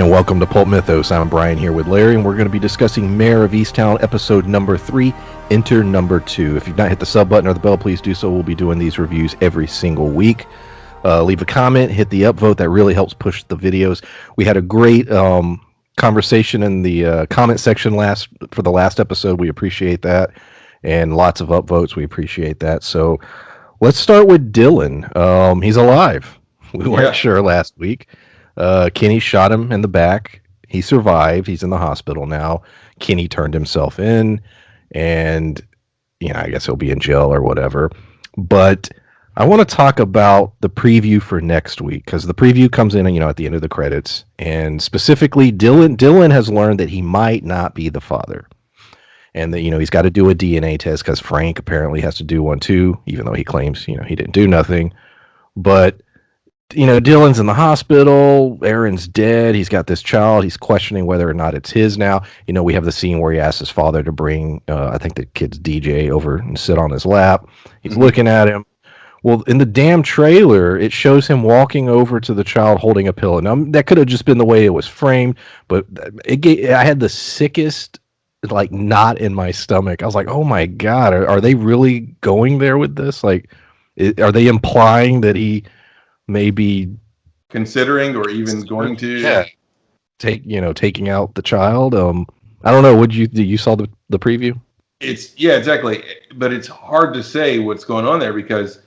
And welcome to Pulp Mythos. I'm Brian here with Larry, and we're going to be discussing Mare of Easttown, episode number 3, enter number 2. If you've not hit the sub button or the bell, please do so. We'll be doing these reviews every single week. Leave a comment, hit the upvote. That really helps push the videos. We had a great conversation in the comment section for the last episode. We appreciate that. And lots of upvotes. We appreciate that. So let's start with Dylan. He's alive. We weren't sure last week. Kenny shot him in the back. He survived. He's in the hospital now. Kenny turned himself in, and I guess he'll be in jail or whatever. But I want to talk about the preview for next week, because the preview comes in, at the end of the credits, and specifically, Dylan has learned that he might not be the father, and that he's got to do a DNA test because Frank apparently has to do one too, even though he claims he didn't do nothing, but. Dylan's in the hospital. Aaron's dead. He's got this child. He's questioning whether or not it's his now. We have the scene where he asks his father to bring, I think the kid's DJ over and sit on his lap. He's looking at him. Well, in the damn trailer, it shows him walking over to the child holding a pillow. Now, that could have just been the way it was framed, but I had the sickest, knot in my stomach. I was like, oh my God, are they really going there with this? Are they implying that he... maybe considering or even going to taking out the child. I don't know. You saw the preview? Exactly. But it's hard to say what's going on there because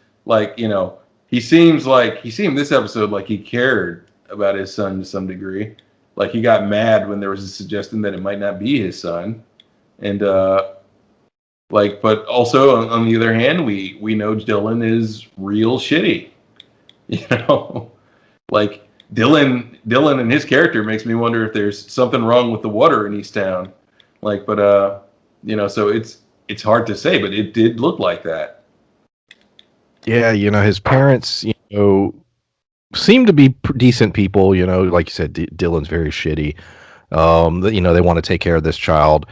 he seemed this episode like he cared about his son to some degree. Like he got mad when there was a suggestion that it might not be his son. And but also on the other hand, we know Dylan is real shitty. Dylan and his character makes me wonder if there's something wrong with the water in Easttown. So it's hard to say, but it did look like that. Yeah, his parents, seem to be decent people. Like you said, Dylan's very shitty. They want to take care of this child.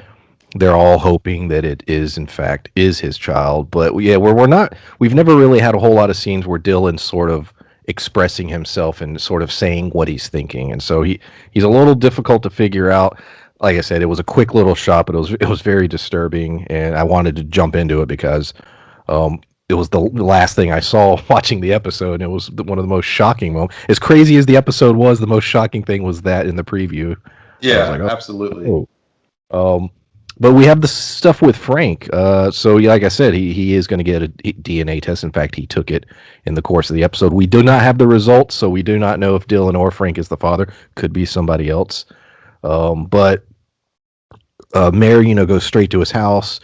They're all hoping that it is, in fact, is his child. But we've never really had a whole lot of scenes where Dylan's sort of expressing himself and sort of saying what he's thinking. And so he's a little difficult to figure out. Like I said, it was a quick little shot, but it was very disturbing. And I wanted to jump into it because it was the last thing I saw watching the episode. And it was one of the most shocking moments. As crazy as the episode was, the most shocking thing was that in the preview. Yeah, absolutely. But we have the stuff with Frank. So, like I said, he is going to get a DNA test. In fact, he took it in the course of the episode. We do not have the results, so we do not know if Dylan or Frank is the father. Could be somebody else. But Mare, goes straight to his house,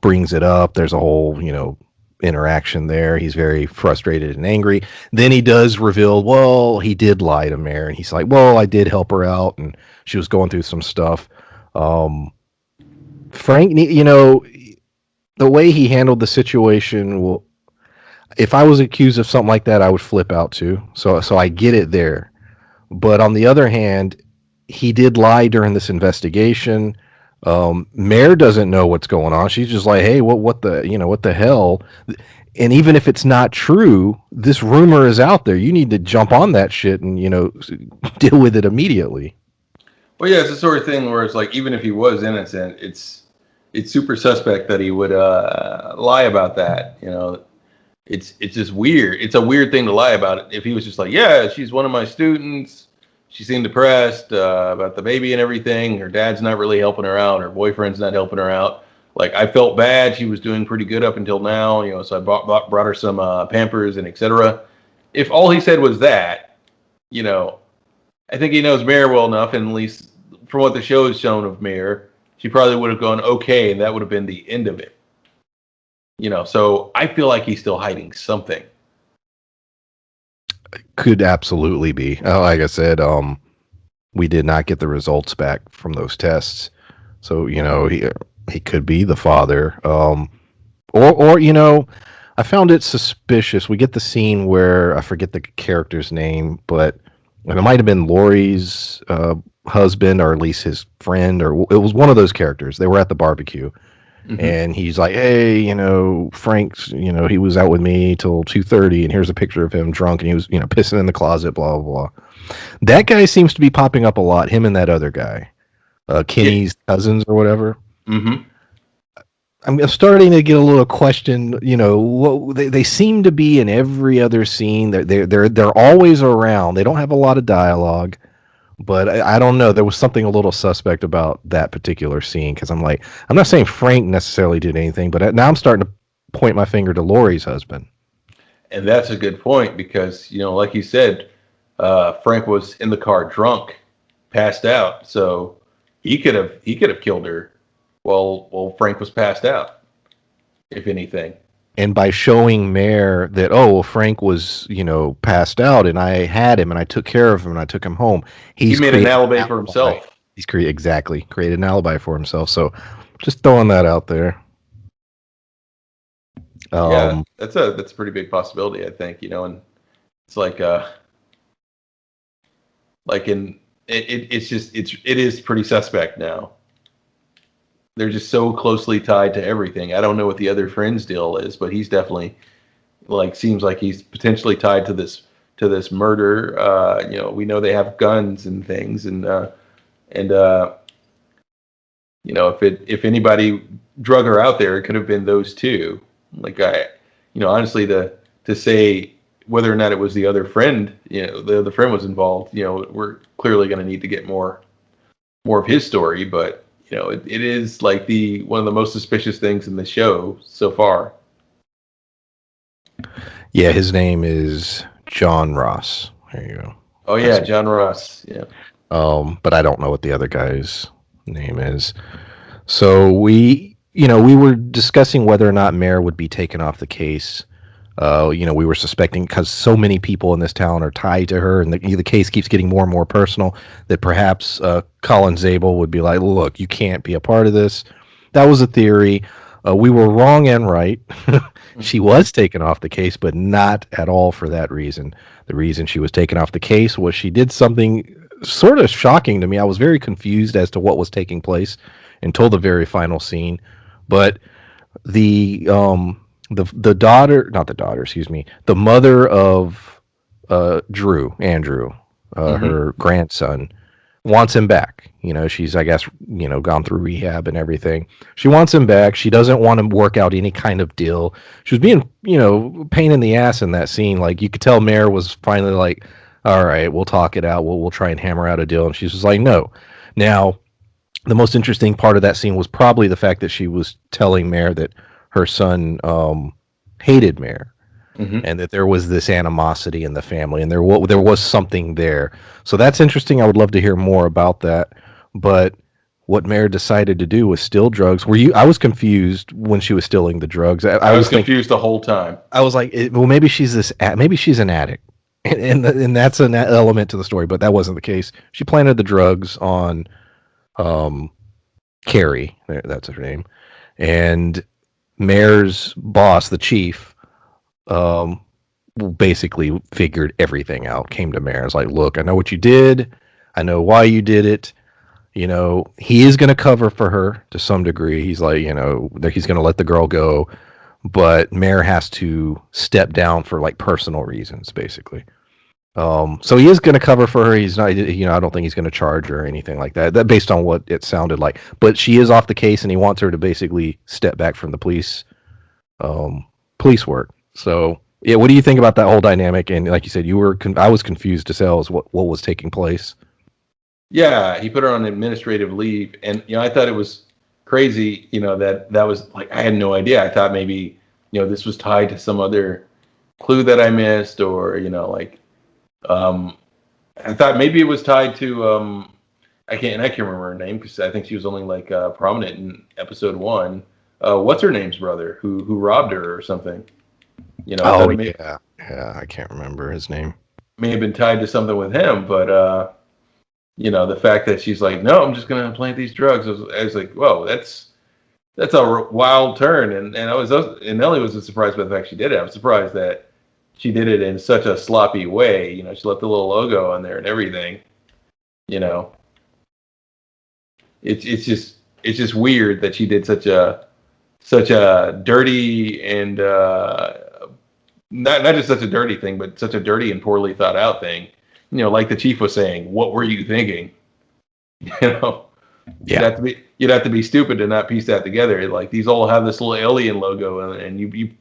brings it up. There's a whole, interaction there. He's very frustrated and angry. Then he does reveal, well, he did lie to Mare. And he's like, well, I did help her out, and she was going through some stuff. Frank, the way he handled the situation, well, if I was accused of something like that, I would flip out too. So I get it there. But on the other hand, he did lie during this investigation. Mare doesn't know what's going on. She's just like, hey, what the hell? And even if it's not true, this rumor is out there. You need to jump on that shit and, deal with it immediately. Well, yeah, it's the sort of thing where it's like, even if he was innocent, it's super suspect that he would lie about that. It's just weird. It's a weird thing to lie about it. If he was just like, yeah, she's one of my students. She seemed depressed about the baby and everything. Her dad's not really helping her out. Her boyfriend's not helping her out. I felt bad. She was doing pretty good up until now. So I brought her some Pampers and etc. If all he said was that, I think he knows Mare well enough, and at least from what the show has shown of Mare, she probably would have gone okay, and that would have been the end of it. So I feel like he's still hiding something. Could absolutely be. Like I said, we did not get the results back from those tests, so he could be the father. Or I found it suspicious. We get the scene where I forget the character's name, but it might have been Lori's husband, or at least his friend, or it was one of those characters. They were at the barbecue, and he's like, hey, Frank's, he was out with me till 2:30, and here's a picture of him drunk, and he was, pissing in the closet, blah, blah, blah. That guy seems to be popping up a lot. Him and that other guy, Yeah. Kenny's cousins or whatever. Mm-hmm. I'm starting to get a little question. They seem to be in every other scene. They're always around. They don't have a lot of dialogue, but I don't know. There was something a little suspect about that particular scene because I'm not saying Frank necessarily did anything, but now I'm starting to point my finger to Lori's husband. And that's a good point because, like you said, Frank was in the car drunk, passed out. So he could have killed her while Frank was passed out, if anything. And by showing Mare that, oh, well, Frank was, passed out and I had him and I took care of him and I took him home, He he's made an created an alibi for alibi. himself. Created an alibi for himself. So just throwing that out there. Yeah, Um, that's a pretty big possibility, I think, and it's like in it's just it is pretty suspect now. They're just so closely tied to everything. I don't know what the other friend's deal is, but he's definitely seems like he's potentially tied to this murder. We know they have guns and things, and if anybody drug her out there, it could have been those two. Honestly, to say whether or not it was the other friend, the other friend was involved. We're clearly going to need to get more of his story, but it is like the one of the most suspicious things in the show so far. yeah, his name is John Ross. There you go. Oh yeah, That's John Ross. Yeah. but I don't know what the other guy's name is. So we were discussing whether or not Mare would be taken off the case. We were suspecting because so many people in this town are tied to her, and the case keeps getting more and more personal. That perhaps Colin Zabel would be like, "Look, you can't be a part of this." That was a theory. We were wrong and right. She was taken off the case, but not at all for that reason. The reason she was taken off the case was she did something sort of shocking to me. I was very confused as to what was taking place until the very final scene, but the daughter, not the daughter, excuse me, the mother of Andrew, Mm-hmm. her grandson, wants him back. She's, I guess, gone through rehab and everything. She wants him back. She doesn't want to work out any kind of deal. She was being, pain in the ass in that scene. Like, you could tell Mare was finally like, all right, we'll talk it out. We'll try and hammer out a deal. And she's just like, no. Now, the most interesting part of that scene was probably the fact that she was telling Mare that her son hated Mare Mm-hmm. and that there was this animosity in the family and there was something there. So that's interesting. I would love to hear more about that. But what Mare decided to do was steal drugs. I was confused when she was stealing the drugs. I I was was thinking, confused the whole time. I was like, well, maybe maybe she's an addict. And that's an element to the story, but that wasn't the case. She planted the drugs on um, Carrie, that's her name, and Mare's boss, the chief, um, basically figured everything out. Came to Mare, was like, "Look, I know what you did. I know why you did it. He is going to cover for her to some degree. He's like, that he's going to let the girl go, but Mare has to step down for like personal reasons, basically." So he is going to cover for her. He's not, I don't think he's going to charge her or anything like that. That based on what it sounded like. But she is off the case, and he wants her to basically step back from the um, police work. So yeah, what do you think about that whole dynamic? And like you said, I was confused as hell as what was taking place. Yeah, he put her on administrative leave, and I thought it was crazy. That was like I had no idea. I thought maybe this was tied to some other clue that I missed, or um, I thought maybe it was tied to I can't remember her name because I think she was only prominent in episode one. What's her name's brother who robbed her or something? I thought Oh it yeah, I can't remember his name. may have been tied to something with him, but the fact that she's like, no, I'm just gonna plant these drugs. I was like, whoa, that's a wild turn, and and Ellie was surprised by the fact she did it. I'm surprised that she did it in such a sloppy way. She left the little logo on there and everything. You know, it's just weird that she did such a dirty and not just such a dirty thing, but such a dirty and poorly thought out thing. like the chief was saying, what were you thinking? You know, Yeah. you'd have to be stupid to not piece that together. Like these all have this little alien logo, and you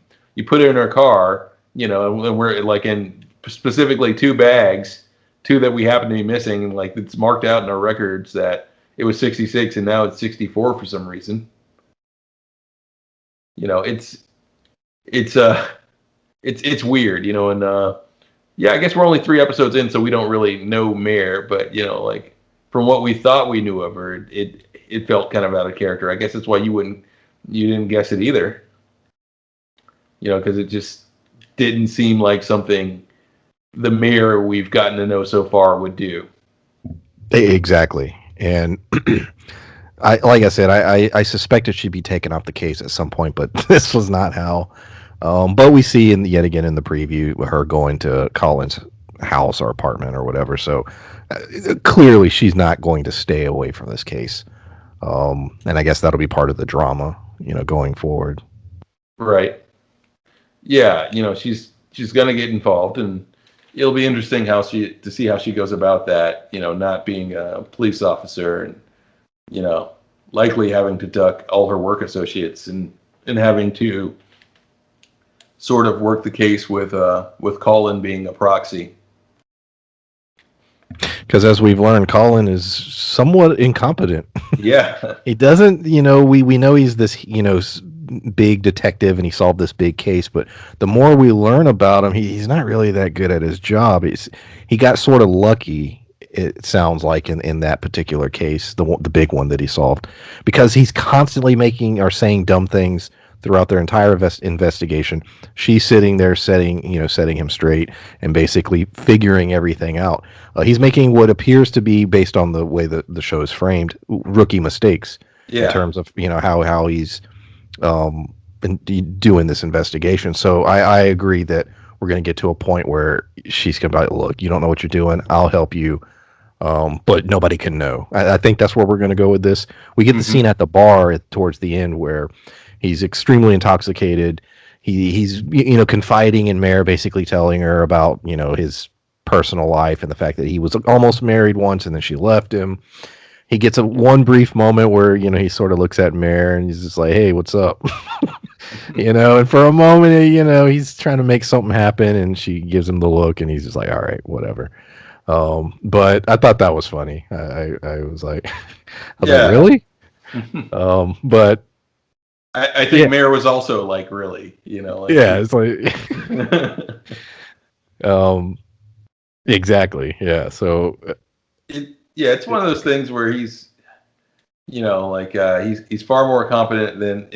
put it in our car, and we're like in specifically two bags, two that we happen to be missing, and like it's marked out in our records that it was 66 and now it's 64 for some reason. It's it's uh it's weird, and yeah, I guess we're only 3 episodes in, so we don't really know Mare, but like from what we thought we knew of her, it felt kind of out of character. I guess that's why you didn't guess it either, because it just didn't seem like something the Mare we've gotten to know so far would do. Exactly. And like I said, I suspected she'd be taken off the case at some point, but this was not how. But we see yet again in the preview her going to Colin's house or apartment or whatever. So clearly she's not going to stay away from this case. And I guess that'll be part of the drama, going forward. Right. Yeah, she's gonna get involved, and it'll be interesting to see how she goes about that. Not being a police officer, and likely having to duck all her work associates, and having to sort of work the case with Colin being a proxy. Because as we've learned, Colin is somewhat incompetent. Yeah. He doesn't, we know he's this, big detective and he solved this big case, but the more we learn about him, he's not really that good at his job. He got sort of lucky, it sounds like, in that particular case, the big one that he solved, because he's constantly making or saying dumb things throughout their entire investigation. She's sitting there setting him straight and basically figuring everything out. He's making what appears to be, based on the way that the show is framed, rookie mistakes in terms of how he's been doing this investigation. So I agree that we're going to get to a point where she's going to be like, look, you don't know what you're doing. I'll help you. But nobody can know. I think that's where we're going to go with this. We get the scene at the bar towards the end where he's extremely intoxicated. He's confiding in Mare, basically telling her about his personal life and the fact that he was almost married once and then she left him. He gets one brief moment where he sort of looks at Mare and he's just like, "Hey, what's up?" And for a moment, he's trying to make something happen, and she gives him the look, and he's just like, "All right, whatever." But I thought that was funny. I was like, like, really? But I think Mare was also like, really, it's like, exactly, yeah. So, it's one of those things where he's, he's far more incompetent than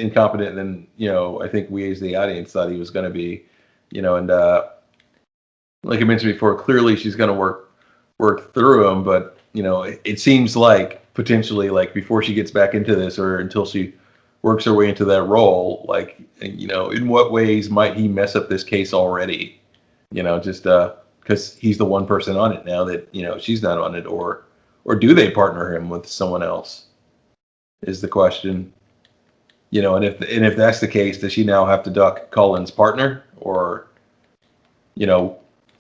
I think we as the audience thought he was going to be, and like I mentioned before, clearly she's going to work through him, but it seems like potentially, like, before she gets back into this or until she works her way into that role, like, in what ways might he mess up this case already, just because he's the one person on it now that she's not on it, or do they partner him with someone else is the question. And if that's the case, does she now have to duck Colin's partner, or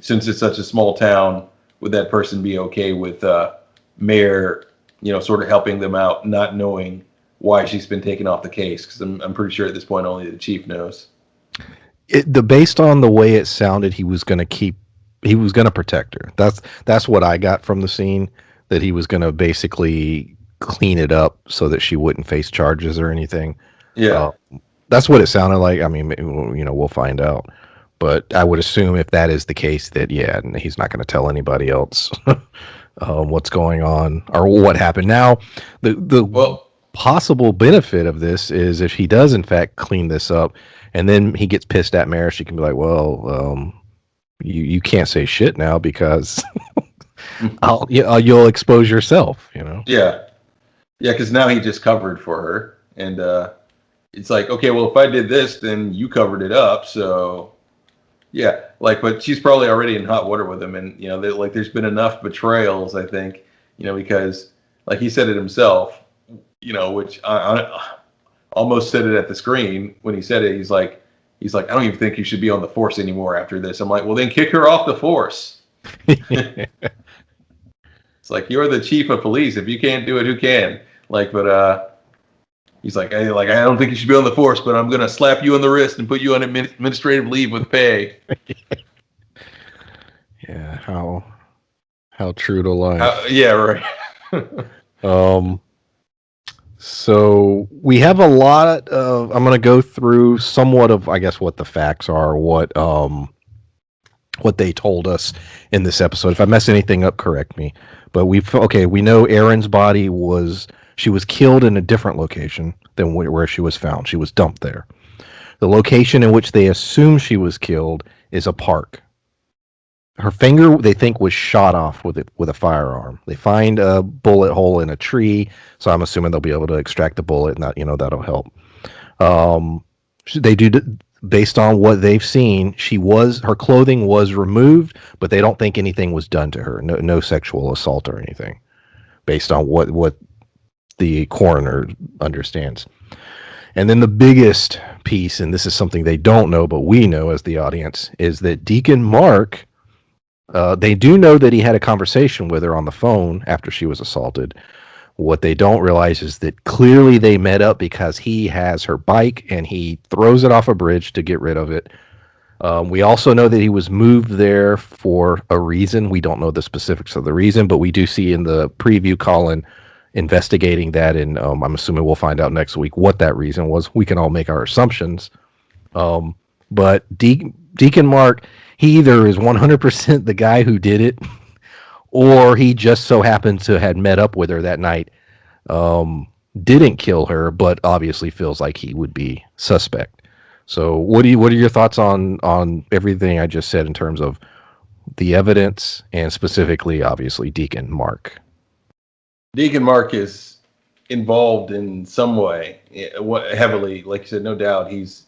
since it's such a small town, would that person be okay with Mare, sort of helping them out, not knowing why she's been taken off the case? Because I'm pretty sure at this point only the chief knows. Based on the way it sounded, he was going to protect her. That's what I got from the scene, that he was going to basically clean it up so that she wouldn't face charges or anything. Yeah. That's what it sounded like. I mean, we'll find out. But I would assume if that is the case, that he's not going to tell anybody else what's going on or what happened. Now, the possible benefit of this is if he does in fact clean this up, and then he gets pissed at Mare, she can be like, "Well, you can't say shit now because you'll expose yourself." Yeah, because now he just covered for her, and it's like, okay, well, if I did this, then you covered it up, so. Yeah, but she's probably already in hot water with him, and there's been enough betrayals, I think, because like he said it himself, which I almost said it at the screen when he said it. He's like, I don't even think you should be on the force anymore after this. I'm like, well, then kick her off the force. It's like, you're the chief of police. If you can't do it, who can? Like, but he's like, I don't think you should be on the force, but I'm gonna slap you on the wrist and put you on administrative leave with pay. Yeah, how true to life. Yeah, right. So we have a lot of. I'm going to go through somewhat of, I guess, what the facts are, what they told us in this episode. If I mess anything up, correct me. But we know Erin's body was killed in a different location than where she was found. She was dumped there. The location in which they assume she was killed is a park. Her finger, they think, was shot off with a firearm. They find a bullet hole in a tree, so I'm assuming they'll be able to extract the bullet, and that'll help. They do, based on what they've seen. Her clothing was removed, but they don't think anything was done to her. No sexual assault or anything, based on what the coroner understands. And then the biggest piece, and this is something they don't know, but we know as the audience, is that Deacon Mark. They do know that he had a conversation with her on the phone after she was assaulted. What they don't realize is that clearly they met up because he has her bike and he throws it off a bridge to get rid of it. We also know that he was moved there for a reason. We don't know the specifics of the reason, but we do see in the preview Colin investigating that, and I'm assuming we'll find out next week what that reason was. We can all make our assumptions. But Deacon Mark, he either is 100% the guy who did it, or he just so happened to had met up with her that night. Didn't kill her, but obviously feels like he would be suspect. So, what are your thoughts on everything I just said in terms of the evidence and specifically, obviously, Deacon Mark? Deacon Mark is involved in some way, heavily. Like you said, no doubt he's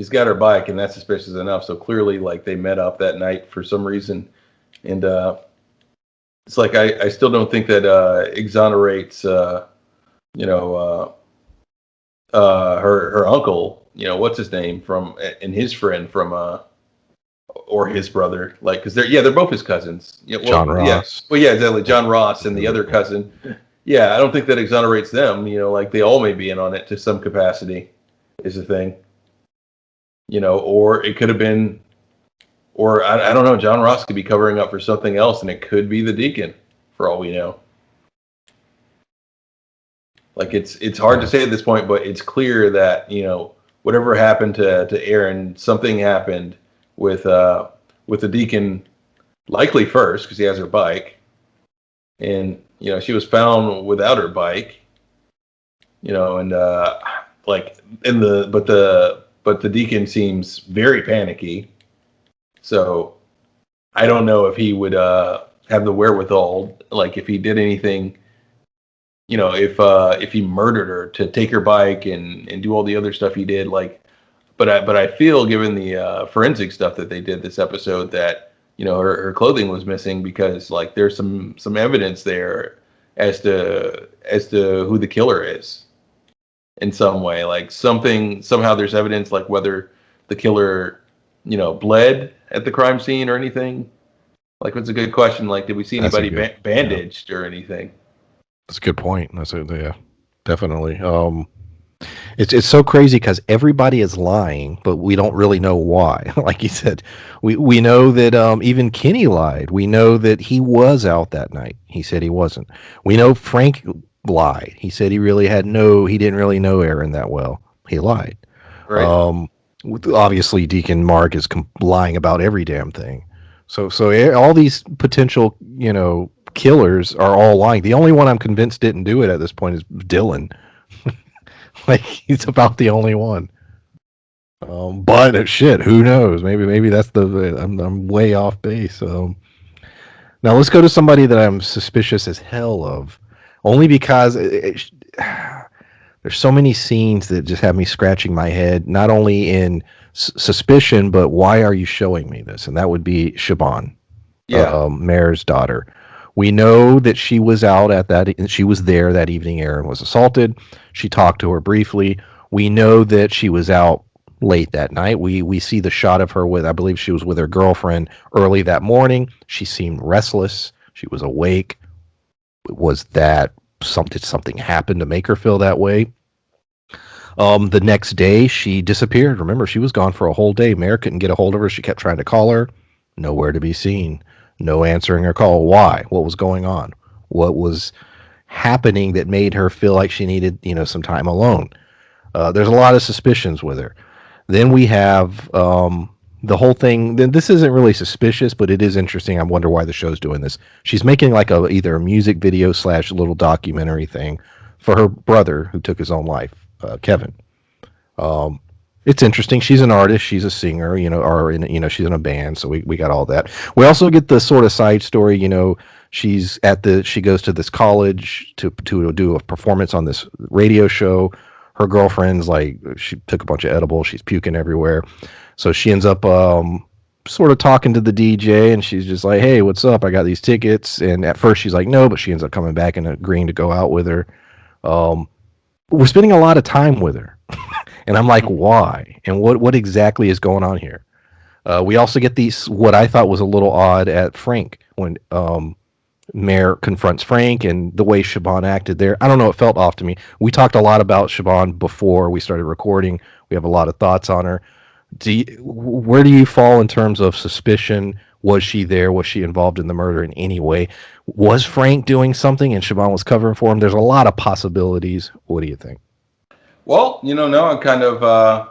got her bike, and that's suspicious enough. So clearly, like, they met up that night for some reason, and it's like I still don't think that exonerates her uncle. What's his name and his friend from or his brother, like, because they're both his cousins. John Ross. Yeah, exactly. John Ross and the other cousin. Yeah, I don't think that exonerates them. Like, they all may be in on it to some capacity, is the thing. Or it could have been, or I don't know, John Ross could be covering up for something else, and it could be the deacon, for all we know. Like, it's hard to say at this point, but it's clear that, whatever happened to Erin, something happened with the deacon, likely first, because he has her bike. And, she was found without her bike, and but the deacon seems very panicky. So I don't know if he would have the wherewithal, like, if he did anything, if he murdered her to take her bike and do all the other stuff he did. Like, but I feel, given the forensic stuff that they did this episode, that her clothing was missing, because, like, there's some evidence there as to who the killer is in some way. Like, somehow there's evidence, like, whether the killer bled at the crime scene or anything. Like, what's a good question? Like, did we see anybody bandaged or anything? That's a good point. Yeah, definitely. It's so crazy because everybody is lying, but we don't really know why. Like you said, we know that even Kenny lied. We know that he was out that night. He said he wasn't. We know Frank lied. He said he didn't really know Erin that well. He lied. Right. Obviously, Deacon Mark is lying about every damn thing. So all these potential, killers are all lying. The only one I'm convinced didn't do it at this point is Dylan. Like, he's about the only one. But shit, who knows? Maybe that's I'm way off base. Now let's go to somebody that I'm suspicious as hell of, only because there's so many scenes that just have me scratching my head. Not only in suspicion, but why are you showing me this? And that would be Siobhan, Mare's daughter. We know that she was she was there that evening Erin was assaulted. She talked to her briefly. We know that she was out late that night. We see the shot of her I believe she was with her girlfriend early that morning. She seemed restless. She was awake. Was that did something happen to make her feel that way? The next day, she disappeared. Remember, she was gone for a whole day. Mare couldn't get a hold of her. She kept trying to call her. Nowhere to be seen. No answering her call. Why? What was going on? What was happening that made her feel like she needed, some time alone? There's a lot of suspicions with her. Then we have the whole thing. Then this isn't really suspicious, but it is interesting. I wonder why the show's doing this. She's making like either a music video / little documentary thing for her brother who took his own life, Kevin. Um, it's interesting. She's an artist. She's a singer. She's in a band. So we got all that. We also get the sort of side story. She goes to this college to do a performance on this radio show. Her girlfriend's like, she took a bunch of edibles. She's puking everywhere. So she ends up sort of talking to the DJ, and she's just like, "Hey, what's up? I got these tickets." And at first she's like, "No," but she ends up coming back and agreeing to go out with her. Um, we're spending a lot of time with her, and I'm like, why? And what exactly is going on here? We also get these what I thought was a little odd at Frank when Mare confronts Frank and the way Siobhan acted there. I don't know, it felt off to me. We talked a lot about Siobhan before we started recording. We have a lot of thoughts on her. Where do you fall in terms of suspicion? Was she there? Was she involved in the murder in any way? Was Frank doing something and Siobhan was covering for him? There's a lot of possibilities. What do you think? Well, now I'm kind of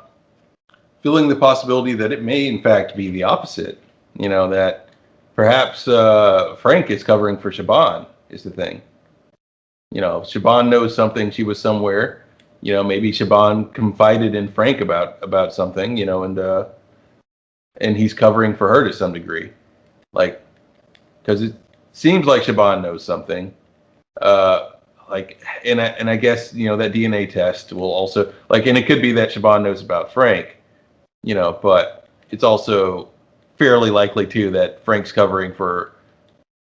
feeling the possibility that it may, in fact, be the opposite. That perhaps Frank is covering for Siobhan is the thing. Siobhan knows something. She was somewhere. Maybe Siobhan confided in Frank about something. And he's covering for her to some degree, like, because it seems like Siobhan knows something. And I guess that DNA test will also and it could be that Siobhan knows about Frank, but it's also fairly likely too that Frank's covering for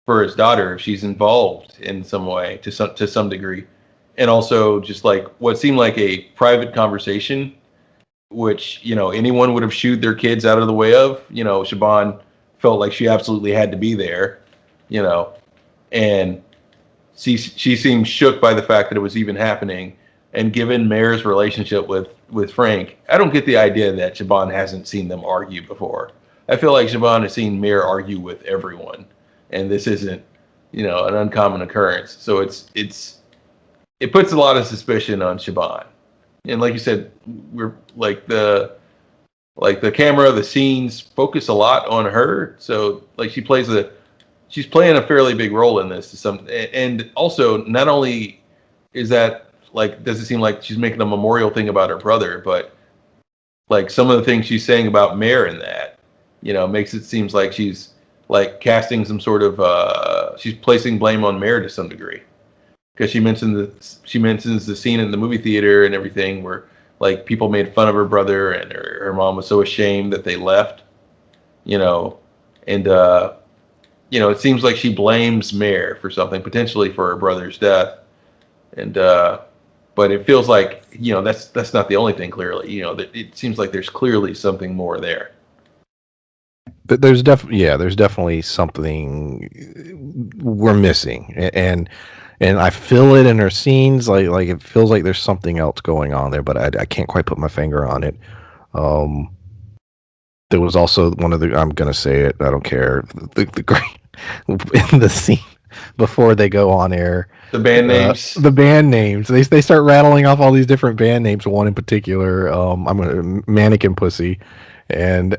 his daughter if she's involved in some way to some degree, and also just like what seemed like a private conversation, which anyone would have shooed their kids out of the way of. Siobhan felt like she absolutely had to be there, and she seemed shook by the fact that it was even happening. And given Mare's relationship with Frank, I don't get the idea that Siobhan hasn't seen them argue before. I feel like Siobhan has seen Mare argue with everyone, and this isn't, an uncommon occurrence. So it puts a lot of suspicion on Siobhan. And like you said, we're the camera, the scenes focus a lot on her. So she's playing a fairly big role in this and also not only is that does it seem like she's making a memorial thing about her brother, but some of the things she's saying about Mare in that, makes it seems like she's casting some sort of she's placing blame on Mare to some degree, because she mentions the scene in the movie theater and everything where people made fun of her brother and her mom was so ashamed that they left, and it seems like she blames Mare for something, potentially for her brother's death, and but it feels like that's not the only thing. Clearly, that it seems like there's clearly something more there. But there's definitely something we're missing, and I feel it in her scenes. Like it feels like there's something else going on there, but I can't quite put my finger on it. There was also one of the, I'm gonna say it, I don't care. The great in the scene before they go on air. The band names. The band names. They start rattling off all these different band names. One in particular, I'm gonna Mannequin Pussy, and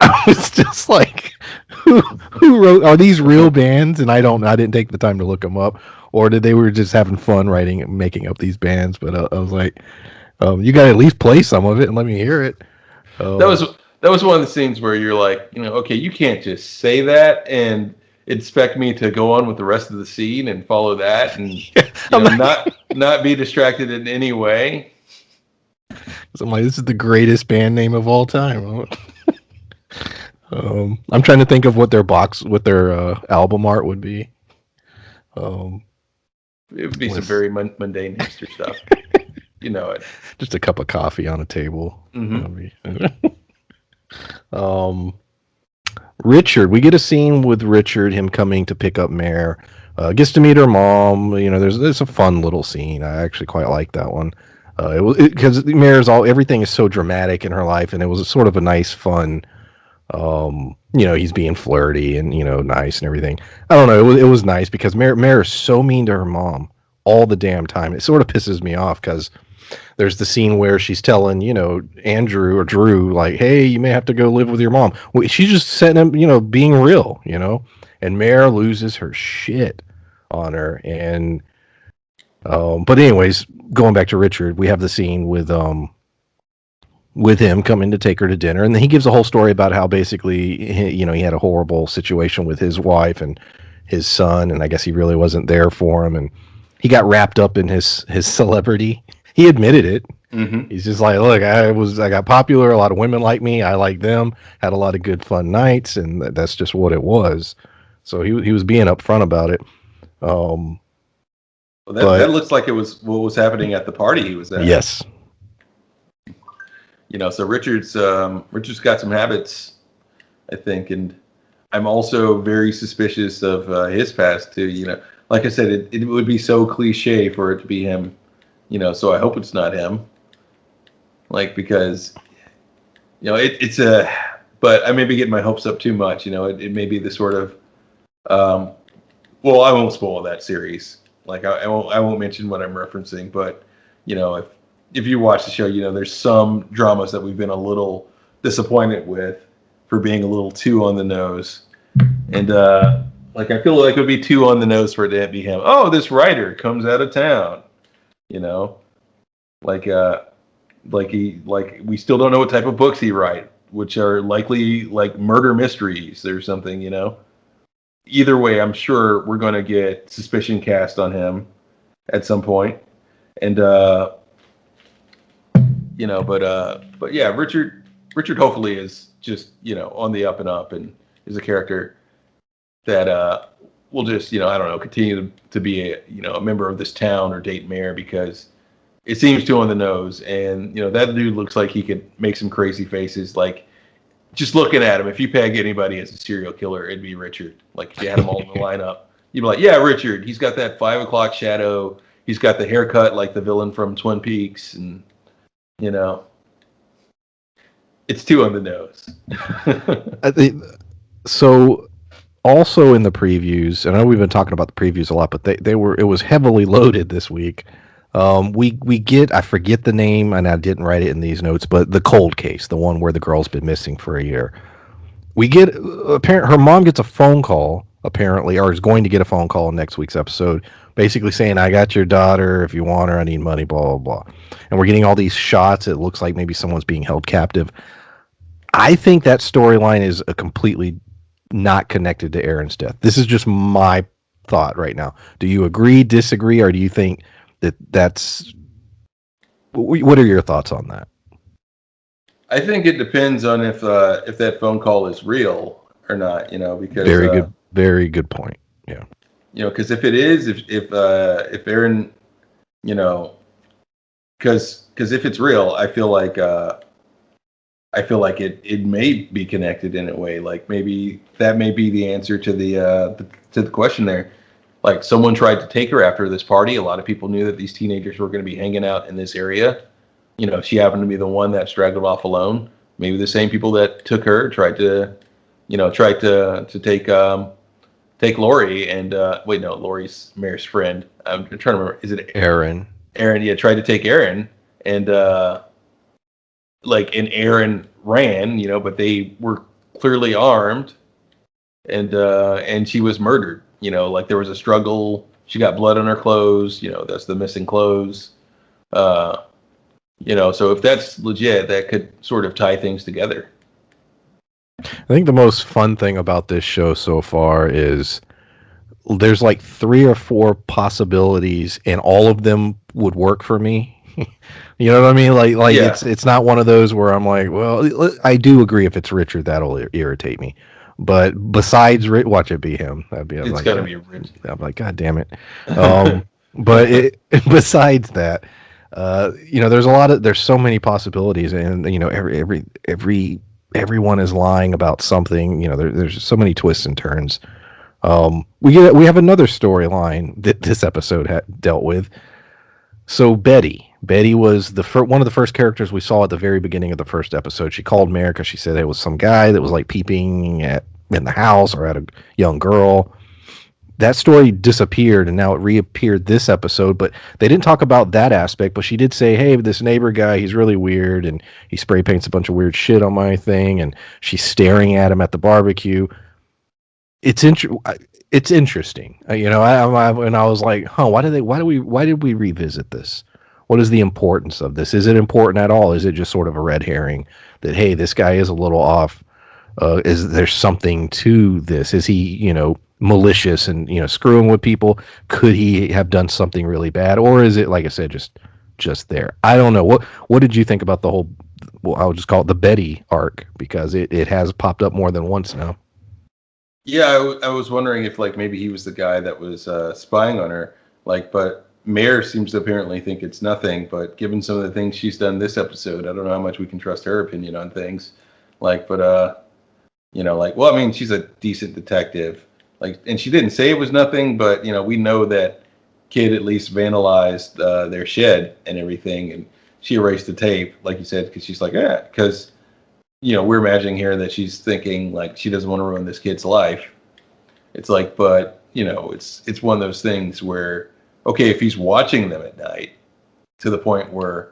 I was just like, who wrote? Are these real bands? And I didn't take the time to look them up, or did they were just having fun making up these bands? But I was like, you got to at least play some of it and let me hear it. That was one of the scenes where you're like, okay, you can't just say that and expect me to go on with the rest of the scene and follow that and not be distracted in any way. So I'm like, this is the greatest band name of all time. I'm trying to think of what their album art would be. It would be some very mundane hipster stuff. It. Just a cup of coffee on a table. Mm-hmm. Richard, we get a scene with Richard, him coming to pick up Mare Gets to meet her mom. There's a fun little scene. I actually quite like that one. It was because Mare's everything is so dramatic in her life, and it was sort of a nice, fun. He's being flirty and nice and everything. I don't know. It was nice because Mare is so mean to her mom all the damn time. It sort of pisses me off because there's the scene where she's telling, Andrew or Drew, like, hey, you may have to go live with your mom. Well, she's just setting him, being real, and Mare loses her shit on her. And, but anyways, going back to Richard, we have the scene with him coming to take her to dinner. And then he gives a whole story about how basically, he had a horrible situation with his wife and his son. And I guess he really wasn't there for him. And he got wrapped up in his celebrity. He admitted it. Mm-hmm. He's just like, look, I got popular. A lot of women like me. I like them. Had a lot of good fun nights, and that's just what it was. So he was being upfront about it. Well, that looks like it was what was happening at the party he was at. Yes. So Richard's got some habits, I think, and I'm also very suspicious of his past too. Like I said, it would be so cliche for it to be him. So I hope it's not him. Like, because, it's but I may be getting my hopes up too much. It may be the sort of, well, I won't spoil that series. Like, I won't mention what I'm referencing, but, if you watch the show, there's some dramas that we've been a little disappointed with for being a little too on the nose. And, like, I feel like it would be too on the nose for it to be him. Oh, this writer comes out of town, like we still don't know what type of books he writes, which are likely like murder mysteries or something. Either way, I'm sure we're going to get suspicion cast on him at some point. And but yeah, Richard hopefully is just on the up and up, and is a character that will just I don't know, continue to be a member of this town or date Mare, because it seems too on the nose. And that dude looks like he could make some crazy faces. Like, just looking at him, if you peg anybody as a serial killer, it'd be Richard. Like, if you had them all in the lineup, you'd be like, yeah, Richard. He's got that 5 o'clock shadow. He's got the haircut like the villain from Twin Peaks, and it's too on the nose. I think so. Also in the previews, and I know we've been talking about the previews a lot, but it was heavily loaded this week. We get, I forget the name, and I didn't write it in these notes, but the cold case, the one where the girl's been missing for a year. We get her mom gets a phone call, apparently, or is going to get a phone call in next week's episode, basically saying, I got your daughter, if you want her, I need money, blah, blah, blah. And we're getting all these shots. It looks like maybe someone's being held captive. I think that storyline is a completely not connected to Aaron's death. This is just my thought right now. Do you agree, disagree, or do you think that's... What are your thoughts on that? I think it depends on if that phone call is real or not. Because very good point. Yeah. Because if it is, if Aaron, because if it's real, I feel like it may be connected in a way. Like, maybe that may be the answer to the question there. Like, someone tried to take her after this party. A lot of people knew that these teenagers were going to be hanging out in this area. She happened to be the one that straggled off alone. Maybe the same people that took her tried to take Lori and wait, no, Lori's Mare's friend. I'm trying to remember. Is it Aaron? Aaron, yeah, tried to take Aaron, and and Aaron ran, but they were clearly armed, and she was murdered. Like, there was a struggle. She got blood on her clothes. That's the missing clothes. So if that's legit, that could sort of tie things together. I think the most fun thing about this show so far is there's like 3 or 4 possibilities, and all of them would work for me. You know what I mean? Like yeah. It's not one of those where I'm like, well, I do agree if it's Richard, that'll irritate me. But besides, watch it be him. That'd be. It's gotta be Richard. I'm like, God damn it. But besides that, there's so many possibilities, and everyone is lying about something. There's so many twists and turns. We have another storyline that this episode dealt with. So Betty was one of the first characters we saw at the very beginning of the first episode. She called Mare because she said it was some guy that was like peeping in the house or at a young girl. That story disappeared and now it reappeared this episode, but they didn't talk about that aspect. But she did say, hey, this neighbor guy, he's really weird and he spray paints a bunch of weird shit on my thing, and she's staring at him at the barbecue. it's inter- it's interesting. And I was like, huh, why did we revisit this? What is the importance of this? Is it important at all? Is it just sort of a red herring that, hey, this guy is a little off? Is there something to this? Is he, malicious and, screwing with people? Could he have done something really bad? Or is it, like I said, just there? I don't know. What did you think about the whole, well, I'll just call it the Betty arc, because it has popped up more than once now. Yeah, I was wondering if like maybe he was the guy that was spying on her. Like, but Mare seems to apparently think it's nothing. But given some of the things she's done this episode, I don't know how much we can trust her opinion on things. Like, but like, well, I mean, she's a decent detective. Like, and she didn't say it was nothing, but we know that kid at least vandalized their shed and everything, and she erased the tape, like you said, because she's like, yeah, because we're imagining here that she's thinking like she doesn't want to ruin this kid's life. It's like, but it's one of those things where, okay, if he's watching them at night to the point where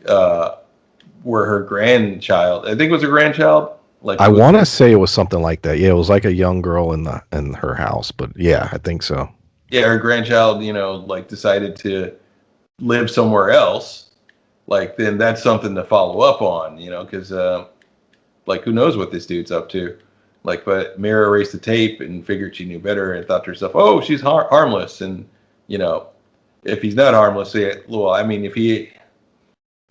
her grandchild, I think it was her grandchild. Like, I want to say it was something like that. Yeah, it was like a young girl in her house, but yeah, I think so. Yeah, her grandchild, like decided to live somewhere else. Like, then that's something to follow up on, because like, who knows what this dude's up to? Like, but Mira erased the tape and figured she knew better and thought to herself, "Oh, she's harmless." And if he's not harmless, well, I mean, if he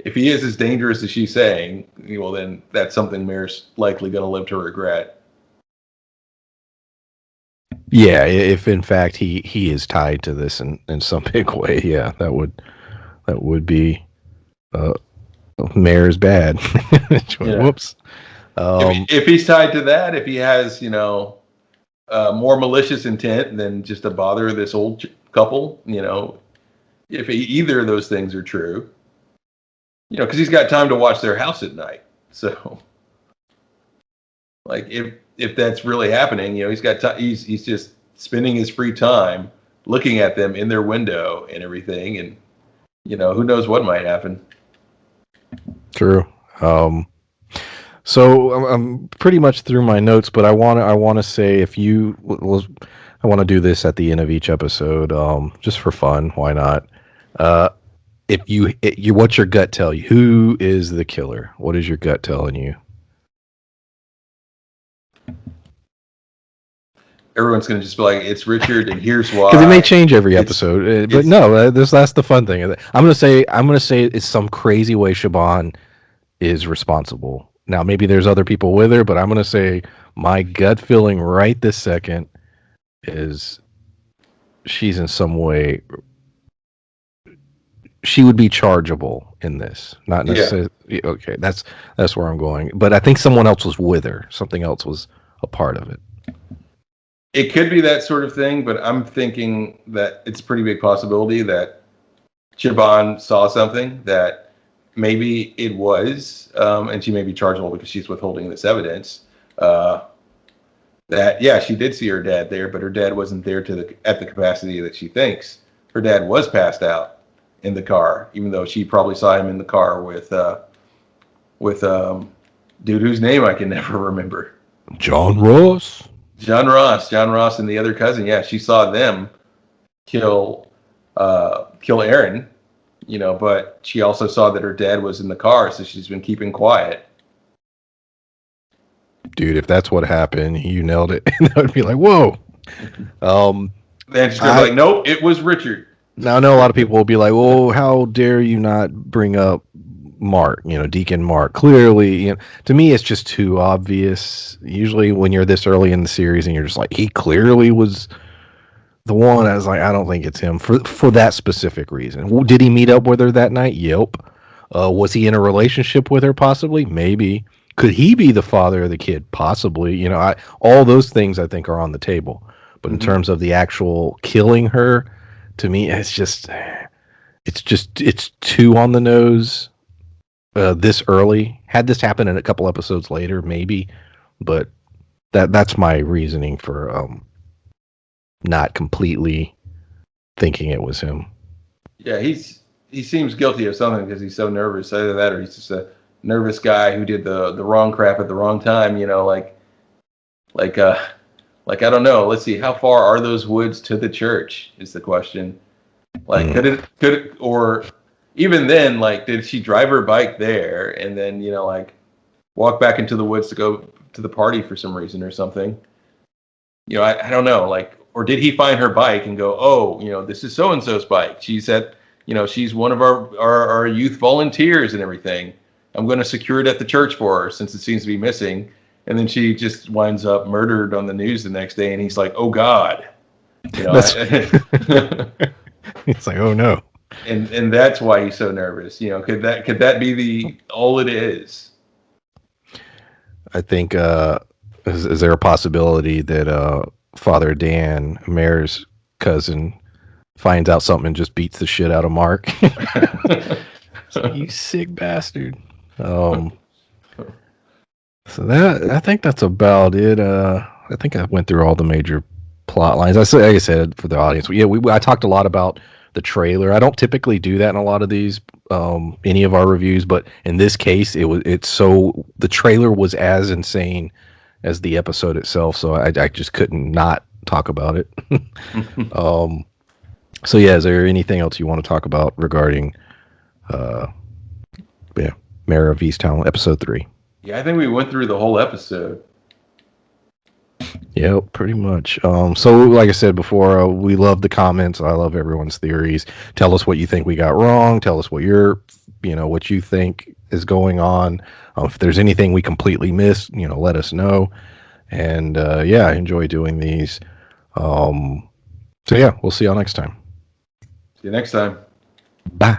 is as dangerous as she's saying, well, then that's something Mira's likely going to live to regret. Yeah, if in fact he is tied to this in some big way, yeah, that would be Mayor's bad. Whoops. If he's tied to that, if he has more malicious intent than just to bother this old couple, if either of those things are true, because he's got time to watch their house at night. So, like, if that's really happening, he's got time. He's just spending his free time looking at them in their window and everything, and who knows what might happen. True. So I'm pretty much through my notes, but I want to say, I want to do this at the end of each episode, just for fun. Why not? What's your gut tell you? Who is the killer? What is your gut telling you? Everyone's going to just be like, it's Richard, and here's why. Because it may change every episode, but no, that's the fun thing. I'm gonna say it's some crazy way Siobhan is responsible. Now, maybe there's other people with her, but I'm going to say my gut feeling right this second is she's in some way, she would be chargeable in this. Not necessarily. Yeah. Okay, that's where I'm going. But I think someone else was with her. Something else was a part of it. It could be that sort of thing, but I'm thinking that it's a pretty big possibility that Siobhan saw something that maybe it was, and she may be chargeable because she's withholding this evidence. That she did see her dad there, but her dad wasn't there at the capacity that she thinks. Her dad was passed out in the car, even though she probably saw him in the car with dude whose name I can never remember. John Ross, and the other cousin. Yeah, she saw them kill Aaron. But she also saw that her dad was in the car, so she's been keeping quiet. Dude, if that's what happened, you nailed it. And I would be like, whoa. Then she's like, nope, it was Richard. Now, I know a lot of people will be like, well, how dare you not bring up Mark, Deacon Mark? Clearly, to me, it's just too obvious. Usually when you're this early in the series and you're just like, he clearly was the one, I was like, I don't think it's him for that specific reason. Did he meet up with her that night? Yep. Was he in a relationship with her? Possibly. Maybe. Could he be the father of the kid? Possibly. All those things I think are on the table. But in terms of the actual killing her, to me, it's too on the nose this early. Had this happened in a couple episodes later, maybe, but that's my reasoning for not completely thinking it was him. Yeah, he seems guilty of something because he's so nervous. Either that, or he's just a nervous guy who did the wrong crap at the wrong time. You know, like like I don't know. Let's see, how far are those woods to the church? Is the question. Like, could it, or even then, like, did she drive her bike there and then like walk back into the woods to go to the party for some reason or something? I don't know. Like, or did he find her bike and go, oh, this is so and so's bike. She's at, she's one of our youth volunteers and everything. I'm going to secure it at the church for her since it seems to be missing. And then she just winds up murdered on the news the next day, and he's like, "Oh God," It's like, oh no. And that's why he's so nervous. Could that be all it is? I think is there a possibility that Father Dan, Mare's cousin, finds out something and just beats the shit out of Mark? You sick bastard. So I think that's about it. I think I went through all the major plot lines. Like I said for the audience, I talked a lot about the trailer. I don't typically do that in a lot of these any of our reviews, but in this case, the trailer was as insane as the episode itself, so I just couldn't not talk about it. So yeah, is there anything else you want to talk about regarding Mare of Easttown episode 3? Yeah, I think we went through the whole episode. Yeah, pretty much. So like I said before, we love the comments. I love everyone's theories. Tell us what you think we got wrong. Tell us what what you think is going on. If there's anything we completely missed, let us know. And I enjoy doing these. So yeah, we'll see y'all next time. See you next time. Bye.